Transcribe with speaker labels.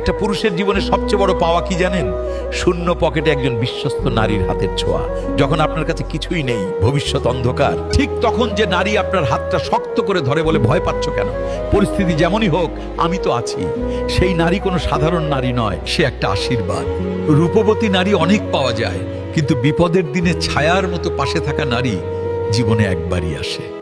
Speaker 1: একটা পুরুষের জীবনে সবচেয়ে বড় পাওয়া কি জানেন? শূন্য পকেটে একজন বিশ্বস্ত নারীর হাতের ছোঁয়া। যখন আপনার কাছে কিছুই নেই, ভবিষ্যৎ অন্ধকার, ঠিক তখন যে নারী আপনার হাতটা শক্ত করে ধরে বলে, ভয় পাচ্ছ কেন, পরিস্থিতি যেমনই হোক আমি তো আছি। সেই নারী কোনো সাধারণ নারী নয়, সে একটা আশীর্বাদ। রূপবতী নারী অনেক পাওয়া যায়, কিন্তু বিপদের দিনে ছায়ার মতো পাশে থাকা নারী জীবনে একবারই আসে।